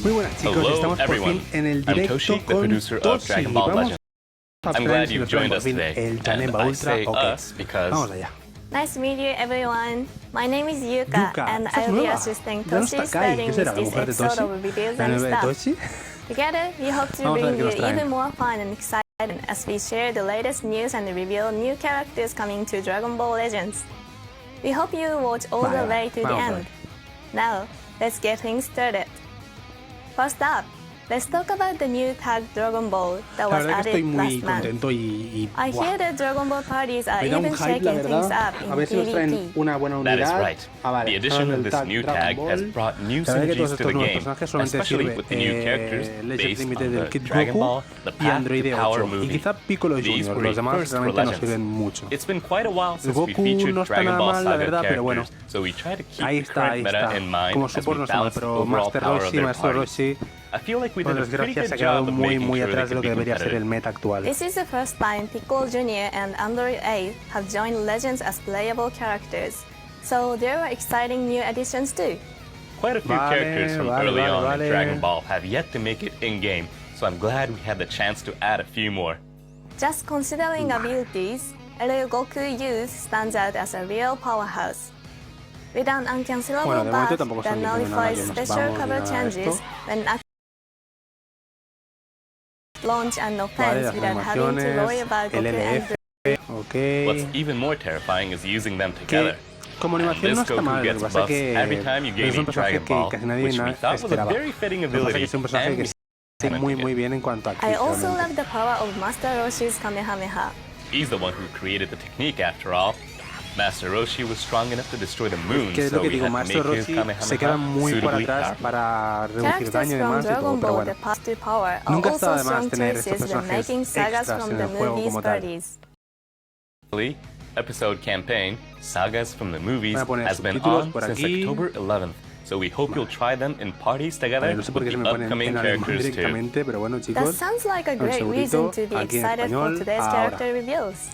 Muy buenas chicos, Hello, estamos por everyone. fin en el I'm directo Toshi, the con producer of Toshi. Dragon Ball Vamos Legends. a I'm ver glad si you've nos traen joined por us fin today. el And Janemba I Ultra. say Ok, us because vamos allá. Nice to meet you, everyone. My name is Yuka, and ¿esta es I'll be nueva? assisting Ya no está Toshi Kai, studying ¿qué será? ¿La this mujer de episode Toshi? of reviews ¿La and nueva de stuff. Toshi? Together, we hope to Vamos a ver bring qué you nos traen. even more fun and excitement as we share the latest news and reveal new characters coming to Dragon Ball Legends. We hope you watch all the way to the vamos a ver. end. Now, let's get things started. First up, let's talk about the new tag Dragon Ball that La was verdad que estoy added muy last month. contento y I ¡buah! hear that Dragon Ball parties are Me da un even hype, la shaking things verdad. up in A ver si nos traen PvP. una buena that unidad. is right. Vale, The addition del of this new Dragon tag Ball. has brought new La verdad que todos synergies to estos the nuevos game, personajes solamente especially sirve with the new characters Legend based Limited on del the Kid Dragon Goku Ball, the y Path to Android Power 8 y movie. quizá Piccolo These Junior. were Los demás first for realmente no Legends. sirven mucho. It's been quite a while since we Goku featured no está Dragon nada Ball mal, la Saga verdad, pero bueno. characters, so we try to keep Ahí the está, current meta in mind Como as support we no está mal, balance the pero overall Master power of Roshi, their Master parties. Roshi, I feel like we por did a pretty desgracia good se ha quedado job of muy making muy sure they atrás de lo could be que debería ser el competitive. meta actual. This is the first time Piccolo Jr. and Android 8 have joined Legends as playable characters, so there are exciting new additions too. Quite a few characters from early on in Dragon Ball have yet to make it in-game, so I'm glad we had the chance to add a few more. Just considering abilities, LL Goku Youth stands out as a real powerhouse. With an uncancelable Bueno, de momento buff tampoco that están diciendo nada nullifies que nos special vamos cover ni nada de changes esto. when launch and Vale, offense las without having to worry animaciones, about el Goku and LF, ok. What's even more terrifying is using them Que together. como animación no This está Goku mal, lo que gets pasa es buffs every que time you es gain un a personaje Dragon que Ball, casi nadie which we thought was a esperaba. very fitting Lo que pasa es que ability, es un personaje and que we se hace muy bien en cuanto a I actriz, also realmente. love the power of Master Roshi's Kamehameha. He's the one who created the technique after all. Master Roshi was strong enough to destroy the moon, Que es so lo que we digo, had to Master make his Roshi se queda Kamehameha muy por suitably atrás powerful. para reducir Characters daño y from demás y todo, Dragon pero Ball The bueno. Path to Power are Nunca está also de más strong tener estos choices when personajes making sagas extras from en the el juego movies como tal. parties. Episode campaign, Sagas from the Movies, Voy a poner has been subtítulos on por since aquí. October 11th, so we hope you'll try them in parties together Vale, no sé por with qué se the me ponen upcoming en alemán characters too. directamente, pero bueno That chicos, sounds like a un great reason segundito, to be aquí en excited for español, today's ahora. character reveals.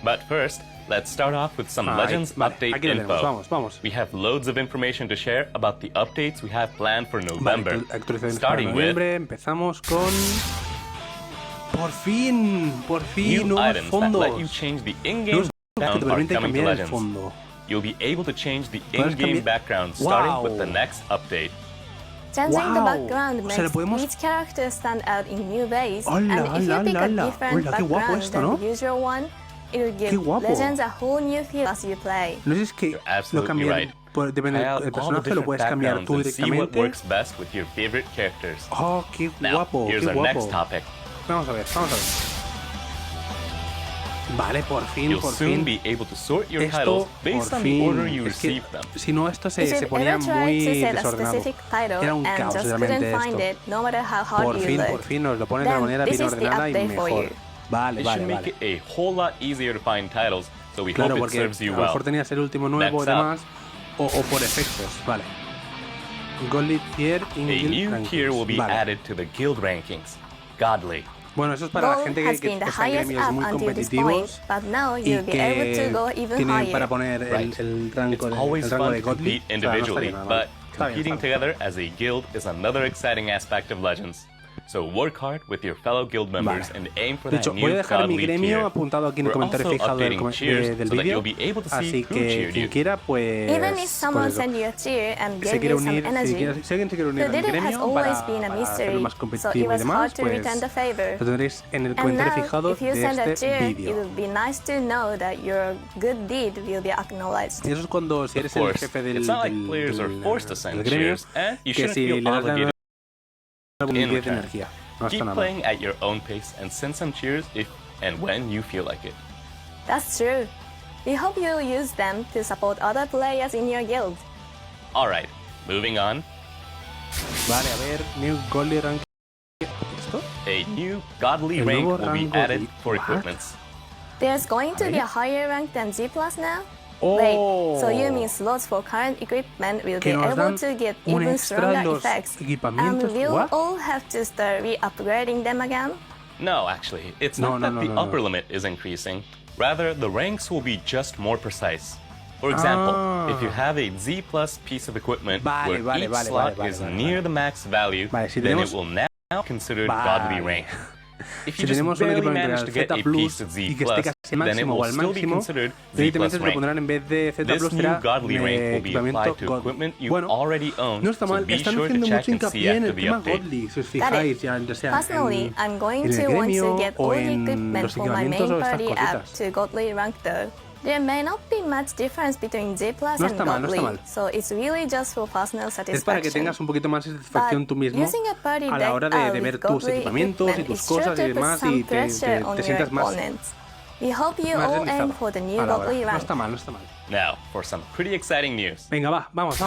But first, let's start off with some Ahí, Legends vale, update aquí lo tenemos, info. vamos. We have loads of information to share about the updates we have planned for Vale, November. actualizaciones para Starting with noviembre, empezamos con... Por fin, new nuevos items that let you fondos. change the Nuevos in-game fondos que background te are permiten coming to cambiar el Legends. fondo. You'll be able to change the Puedes in-game cambiar- background starting Wow. with the next update. Changing the Wow. background O sea, le makes podemos- each character stand out in new ways, Hola, and if you hola, pick a hola. different Hola, qué guapo background esto, than ¿no? the usual one, it will Qué give guapo. Legends a whole new feel as you play. No sé si es que You're lo absolutely cambian, right. depende Try out del all the personaje, lo different puedes cambiar backgrounds tú and see what directamente. works best with your favorite characters. Oh, qué Now, guapo, here's qué our guapo. next topic. Vamos a ver. Vale, por fin, You'll por soon fin. be able to sort your Esto, titles based por on the order fin. you Es que, received them. si no, esto If se you've ponía ever tried muy to set a desordenado. specific title Era un and caos just realmente couldn't find esto. it, no matter how hard Por you fin looked, nos lo ponen de una then manera this bien is the ordenada y update for mejor. you. Vale, It vale, should make vale. it a whole lot easier to find titles, so we Claro, hope it porque serves you a lo well. mejor tenías el último nuevo y Next up. demás, o por efectos, vale. Godly Tier in A Guild new Rankings. tier will be Vale. added to the guild rankings. Godly. Bueno, eso es para la Gold gente has que been the está en highest gremios up muy until this point, competitivos but now y you'll be able que to go even tienen higher. para poner Right. el rango It's de, always el rango fun de to Godly. compete O sea, no individually, estaría nada mal. but Está bien, competing está bien. together as a guild is another exciting aspect of Legends. So work hard with your fellow guild members Vale. and aim for De that hecho, new voy a dejar mi godly gremio tier. apuntado aquí en el We're comentario also fijado del, updating cheers del so that vídeo, you'll be able to see así who que cheered quien you. quiera, pues... Even if someone pues eso. sent you a cheer and Se gave quiere you some unir, energy, si alguien se quiere unir the a mi leader has gremio always para, been a para hacerlo mystery, más so it competitivo y was demás, hard to pues return the favor. lo tendréis en el And comentario now, fijado if you de send a este cheer, it vídeo. will be nice to know that your good deed will be acknowledged. Y eso es cuando, si eres Of el course, jefe del, it's not like del, players are del, forced to del send gremio, cheers, and you que shouldn't si feel le das obligated. algún In 10 de return, energía. No está Keep nada mal. playing at your own pace and send some cheers if and when you feel like it. That's true. We hope you'll use them to support other players in your guild. Alright, moving on. Vale, a ver, New Godly Rank. ¿Esto? A new godly El rank nuevo will be rango added de- for What? equipments. There's going to be ver. a higher rank than G+ now? Oh. Wait, so you mean slots for current equipment will be Que nos able dan to get un even extra stronger los effects, and equipamientos. we'll What? all have to start re-upgrading them again? No, actually, it's No, not no, that no, the no, no. upper limit is increasing. Rather, the ranks will be just more precise. For example, if you have a Z plus piece of equipment where each slot is near the max value, then it will now be considered godly rank. If you just barely manage to get a piece of Z plus, then it will still be considered Z plus rank. This new godly rank will be applied to equipment you already own, so be sure to check and see after the update. Personally, I'm going to want to get all the equipment for my main party app to godly rank though. There may not be much difference between Z plus and godly, so it's really just for personal satisfaction. Es para que tengas un poquito más de satisfacción tú mismo a la hora de ver tus equipamientos y tus cosas y demás y te sientas más We hope you all aim for the new godly rank. No está mal, no está mal. Now, for some pretty exciting news. Venga, vamos.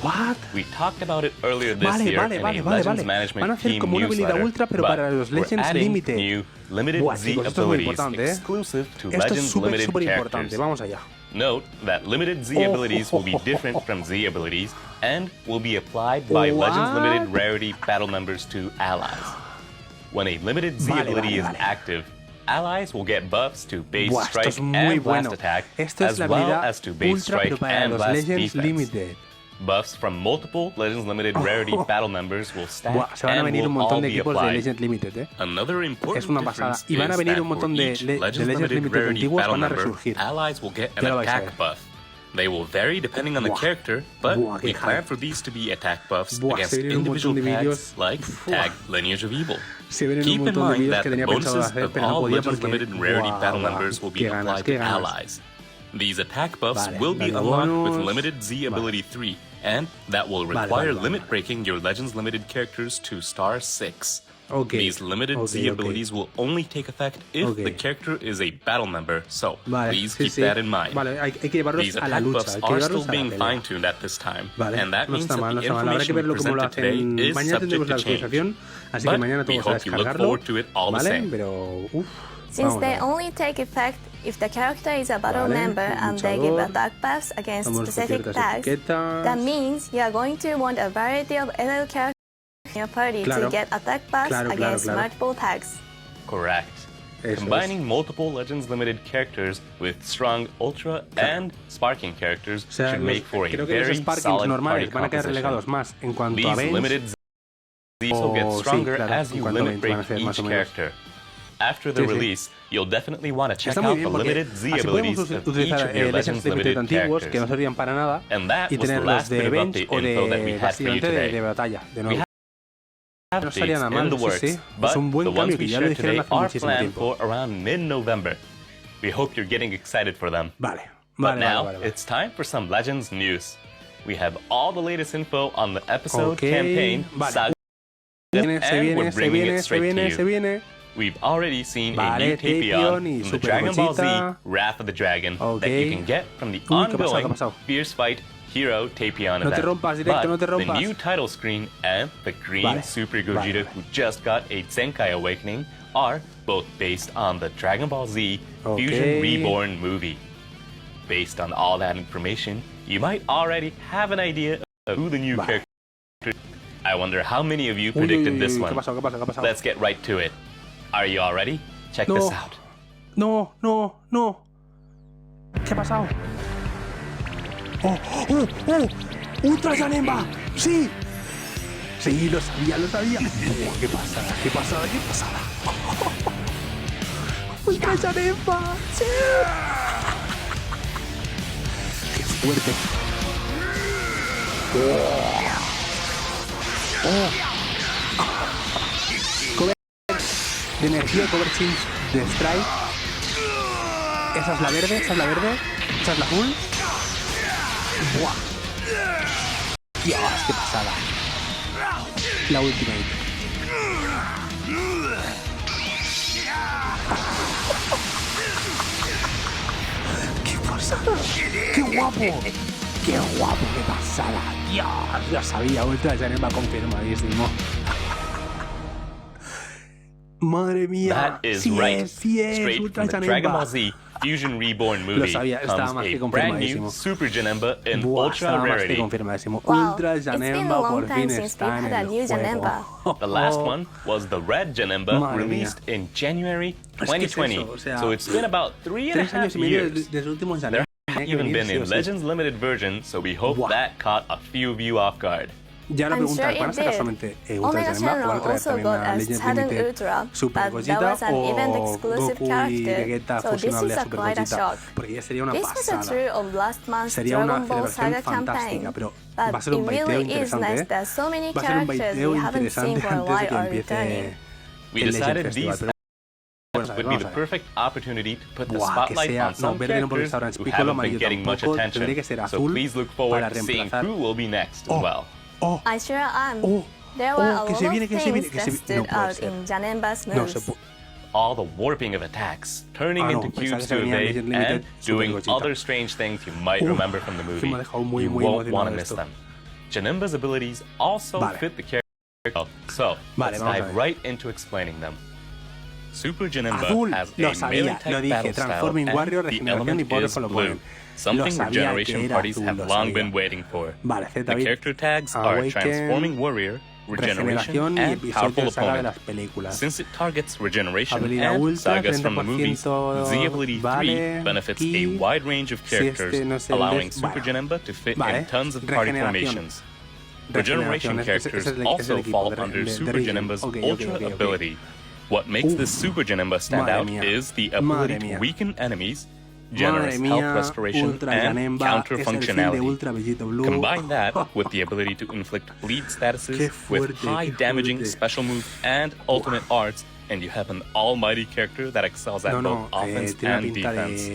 What? We talked about it earlier this year in a Legends Management Van a hacer Team como una habilidad newsletter, ultra, pero para los we're Legends adding Limited. new limited Buah, Z chicos, esto es muy abilities importante, exclusive to Esto es Legends súper Limited importante. characters. Vamos allá. Note that limited Z abilities will be different from Z abilities and will be applied by Legends Limited rarity battle members to allies. When a limited Z ability is active, allies will get buffs to base strike and blast attack, as well as to base strike and blast defense. Buffs from multiple Legends Limited rarity battle members will stack and will all be applied. Another important difference is that for each Legends Limited rarity battle member, allies will get an attack buff. They will vary depending on the character, but we plan for these to be attack buffs against individual tags like tag Lineage of Evil. Keep in mind that the bonuses of all Legends Limited rarity battle members will be applied to allies. These attack buffs will be unlocked with Limited Z Ability 3, and that will require limit breaking your Legends Limited characters to star 6. These limited Z abilities will only take effect if the character is a battle member, so please keep that in mind. These attack buffs are still being fine-tuned at this time, and that means that the information we presented today is subject to change. But we hope you look forward to it all the same. Since they only take effect if the character is a battle member and they give attack buffs against specific tags, that means you are going to want a variety of LL characters in your party to get attack buffs against multiple tags. Correct. Combining multiple Legends Limited characters with strong Ultra and Sparking characters should make for a very solid party composition. These limited Z's will get stronger as you limit break each character. After the release, you'll definitely want to check out the limited Z abilities of each of your Legends Limited characters. And that was the last bit of update info that we had for you today. We have updates in the works, but the ones we shared today are planned for around mid-November. We hope you're getting excited for them. But now, it's time for some Legends news. We have all the latest info on the episode campaign, Saga, and we're bringing it straight to you. We've already seen a new Tapion from the Dragon Ball Z Wrath of the Dragon that you can get from the ongoing Fierce Fight Hero Tapion event. But the new title screen and the green Super Gogeta who just got a Zenkai Awakening are both based on the Dragon Ball Z Fusion Reborn movie. Based on all that information, you might already have an idea of who the new character is. I wonder how many of you predicted this one. Let's get right to it. Are you all ready? Check this out. No. ¿Qué ha pasado? ¡Ultra Janemba! ¡Sí! Sí, lo sabía. ¡Qué pasada! ¡Ultra Janemba! ¡Sí! ¡Qué fuerte! De energía, cover change de strike. Esa es la verde. Esa es la azul. ¡Buah! Dios, qué pasada. La ultimate. ¡Qué pasada! ¡Qué guapo! ¡Qué pasada! Dios, lo sabía. Ultra Janemba confirmadísimo. Madre mía. That is right. Straight from the Dragon Ball Z Fusion Reborn movie comes a brand new Super Janemba in Ultra Rarity. Ultra Janemba por fin está en el juego. The last one was the Red Janemba, released in January 2020. So it's been about 3.5 years. There haven't even been a Legends Limited version, so we hope that caught a few of you off guard. Ya la pregunta, ¿van a sacar solamente Ultra Janemba? ¿O van a traer también a Legends Limited Super Gogeta o Goku y Vegeta fusionable a Super Gogeta? Porque ya sería una pasada. Sería una celebración fantástica, pero va a ser un baiteo interesante, Va a ser un baiteo interesante antes de que empiece el Legends Festival. Would be the perfect opportunity to put the spotlight on some characters who haven't been getting much attention. So please look forward to seeing who will be next as well. I sure am. There were a lot of things that stood out in Janemba's moves. All the warping of attacks, turning into cubes to evade, and doing other strange things you might remember from the movie. You won't want to miss them. Janemba's abilities also fit the character, so let's dive right into explaining them. Super Janemba has a melee-type battle style, and the element is blue. Something regeneration parties have long been waiting for. The character tags are Transforming Warrior, Regeneration, and Powerful Opponent. Since it targets regeneration and sagas from the movies, Z Ability 3 benefits a wide range of characters, allowing Super Janemba to fit in tons of party formations. Regeneration characters also fall under Super Janemba's Ultra ability. What makes this Super Janemba stand out is the ability to weaken enemies, generous health restoration, and counter functionality. Combine that with the ability to inflict bleed statuses with high damaging special moves and ultimate arts, and you have an almighty character that excels at both offense and defense.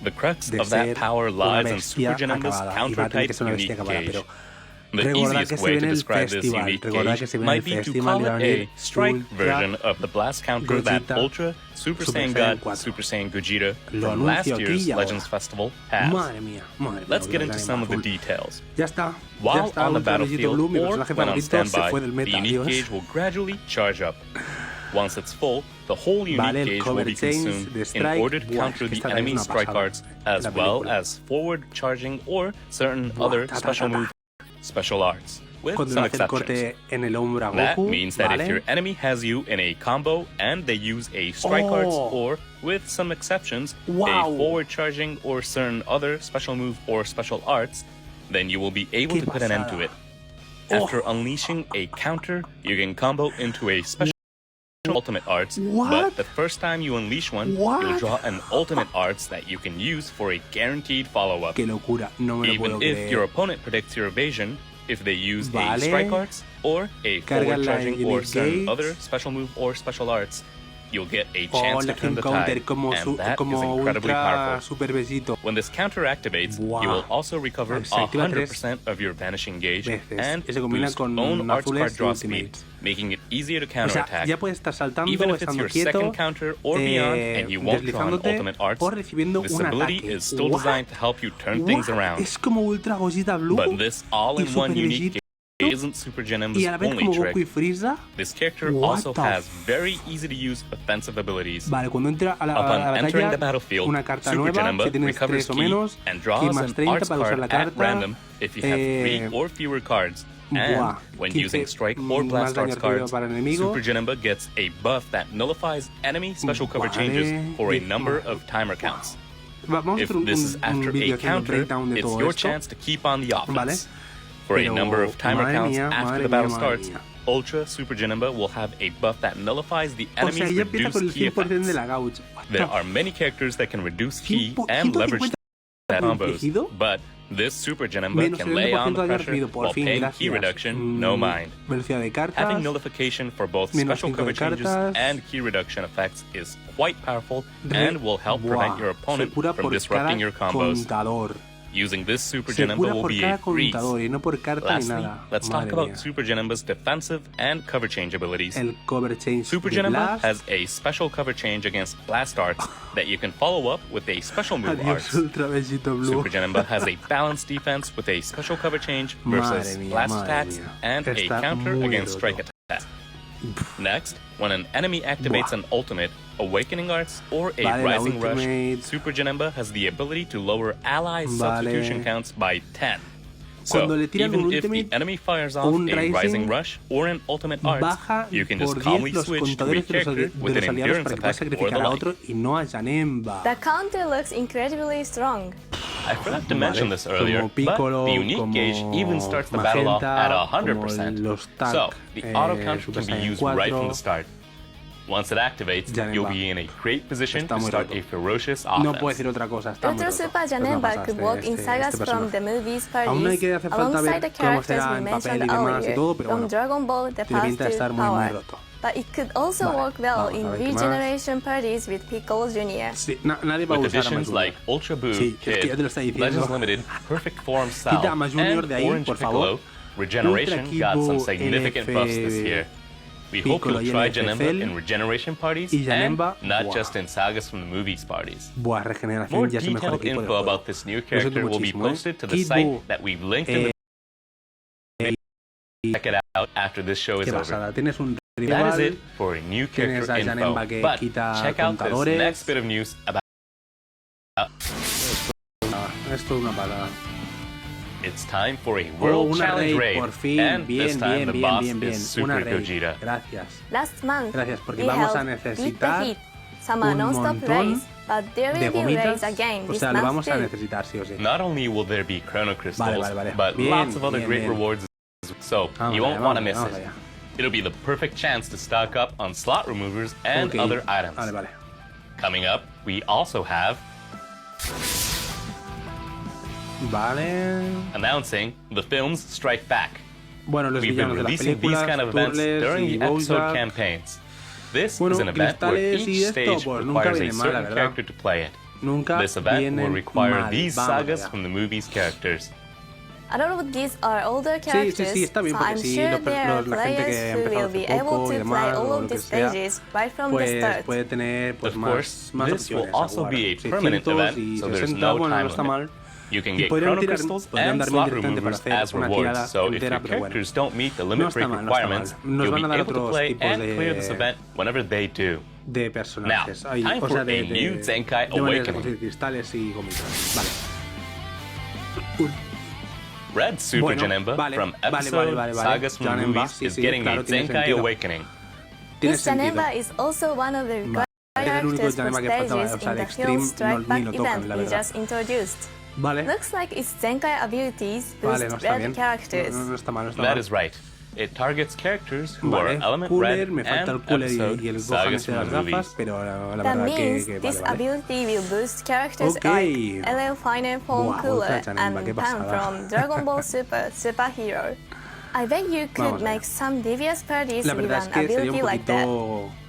The crux of that power lies in Super Janemba's counter-type unique gauge. The easiest way to describe this unique gauge might be to call it a strike version of the blast counter that Ultra, Super Saiyan God, Super Saiyan Gogeta from last year's Legends Festival has. Let's get into some of the details. While on the battlefield or when on standby, the unique gauge will gradually charge up. Once it's full, the whole unique gauge will be consumed in order to counter the enemy's strike arts, as well as forward charging or certain other special arts, with some exceptions. That means that if your enemy has you in a combo and they use a strike arts or, with some exceptions, a forward charging or certain other special move or special arts, then you will be able to put an end to it. After unleashing a counter, you can combo into a special ultimate arts, but the first time you unleash one, you'll draw an ultimate arts that you can use for a guaranteed follow-up. Even if your opponent predicts your evasion, if they use a strike arts or a forward charging or certain other special move or special arts, you'll get a chance to turn the tide, and that is incredibly powerful. When this counter activates, you will also recover 100% of your vanishing gauge and boost own arts card draw speed, making it easier to counterattack. Even if it's your second counter or beyond and you won't draw an ultimate arts, this ability is still designed to help you turn things around. But this all-in-one unique gauge isn't Super Janemba's only trick. This character also has very easy-to-use offensive abilities. Upon entering the battlefield, Super Janemba recovers ki and draws an arts card at random if you have 3 or fewer cards. And when using strike or blast arts cards, Super Janemba gets a buff that nullifies enemy special cover changes for a number of timer counts. If this is after a counter, it's your chance to keep on the offense. For a number of timer counts after the battle starts, Ultra Super Janemba will have a buff that nullifies the enemy's reduced ki effects. There are many characters that can reduce ki and leverage that combos, but this Super Janemba can lay on the pressure while paying ki reduction no mind. Having nullification for both special cover changes and ki reduction effects is quite powerful and will help prevent your opponent from disrupting your combos. Using this Super Janemba will be a breeze. Lastly, let's talk about Super Janemba's defensive and cover change abilities. Super Janemba has a special cover change against blast arts that you can follow up with a special move arts. Super Janemba has a balanced defense with a special cover change versus blast attacks and a counter against strike attacks. Next, when an enemy activates an ultimate, Awakening Arts, or a Rising Rush, Super Janemba has the ability to lower allies' substitution counts by 10. So, even if the enemy fires off a Rising Rush or an Ultimate Arts, you can just calmly switch to a character with an endurance attack or the like. The counter looks incredibly strong. I forgot to mention this earlier, but the unique gauge even starts the battle off at 100%. So, the auto counter can be used right from the start. Once it activates, you'll be in a great position to start a ferocious offense. Otro Super Janemba could work in sagas from the movies parties, alongside the characters we mentioned earlier, from Dragon Ball The Path to Power. But it could also work well in regeneration parties with Piccolo Jr. With additions like Ultra Boo, Kid, Legends Limited, Perfect Form Cell, and Orange Piccolo, Regeneration got some significant buffs this year. We hope you'll try Janemba in regeneration parties and not just in sagas from the movies parties. More detailed info about this new character will be posted to the site that we've linked in the check it out after this show is over. That is it for a new character info, but check out this next bit of news about it's time for a World Challenge raid, and this time the boss is Super Gogeta. Last month, we held Beat the Heat, Summer Non-Stop Race, but there will be raids again this month too. Not only will there be Chrono Crystals, but lots of other great rewards, so you won't want to miss it. It'll be the perfect chance to stock up on slot removers and other items. Coming up, we also have announcing the films Strike Back. We've been releasing these kind of events during the episode campaigns. This is an event where each stage requires a certain character to play it. This event will require these sagas from the movie's characters. A lot of these are older characters, so I'm sure there are players who will be able to play all of the stages right from the start. Of course, this will also be a permanent event, so there's no time limit. You can get Chrono Crystals and slot removers as rewards, so if your characters don't meet the limit break requirements, you'll be able to play and clear this event whenever they do. Now, time for a new Zenkai Awakening. Red Super Janemba from episode Sagas from the Movies is getting a Zenkai Awakening. This Janemba is also one of the required characters for stages in the film Strike Back event we just introduced. Looks like its Zenkai abilities boost red characters. That is right. It targets characters who are Element Red and episode Sagas from the Movies. That means this ability will boost characters like LL Final Form Cooler and Pan from Dragon Ball Super Superhero. I bet you could make some devious parties with an ability like that.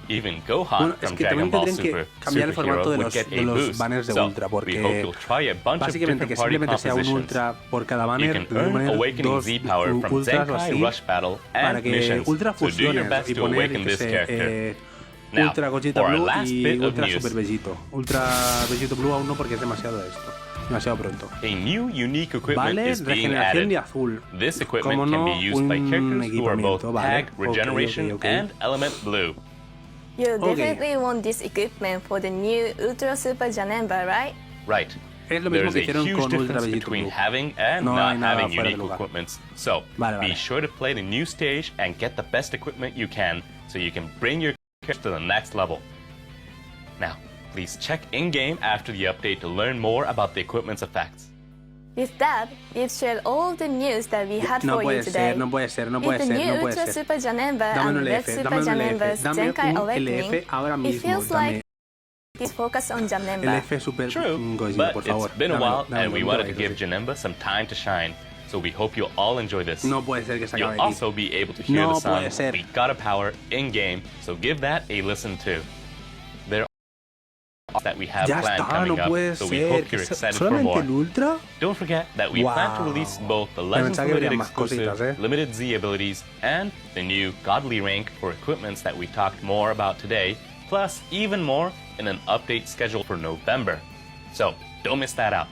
Even Gohan from Dragon Ball Super Superhero would get a boost, so we hope you'll try a bunch of different party compositions. You can earn Awakening Z-Power from Zenkai Rush Battle and missions, so do your best to awaken this character. Now, for our last bit of news. A new unique equipment is being added. This equipment can be used by characters who are both Tag, Regeneration, and Element Blue. You definitely want this equipment for the new Ultra Super Janemba, right? Right. There is a huge difference between having and not having unique equipments, so be sure to play the new stage and get the best equipment you can so you can bring your character to the next level. Now, please check in-game after the update to learn more about the equipment's effects. With that, we've shared all of the news that we had for you today. With the new Ultra Super Janemba and Red Super Janemba's Zenkai Awakening, it feels like it's focused on Janemba. True, but it's been a while and we wanted to give Janemba some time to shine. So we hope you'll all enjoy this. You'll also be able to hear the song We Gotta Power in-game, so give that a listen too. There that we have planned coming up, so we hope you're excited for more. Don't forget that we plan to release both the Legends Limited exclusive Limited Z abilities and the new Godly rank for equipments that we talked more about today, plus even more in an update scheduled for November. So don't miss that out.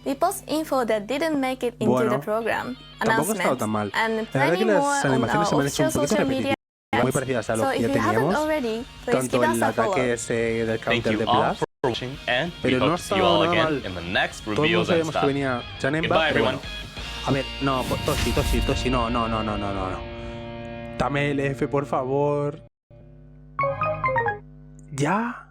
We post info that didn't make it into the program, announcements, and plenty more on our official social media. muy parecidas a lo que ya teníamos, tanto el ataque ese del counter de Blast, pero no estaba nada mal. Todo el mundo sabíamos que venía Janemba, pero bueno. A ver, no, Toshi, no. Dame el F, por favor. ¿Ya?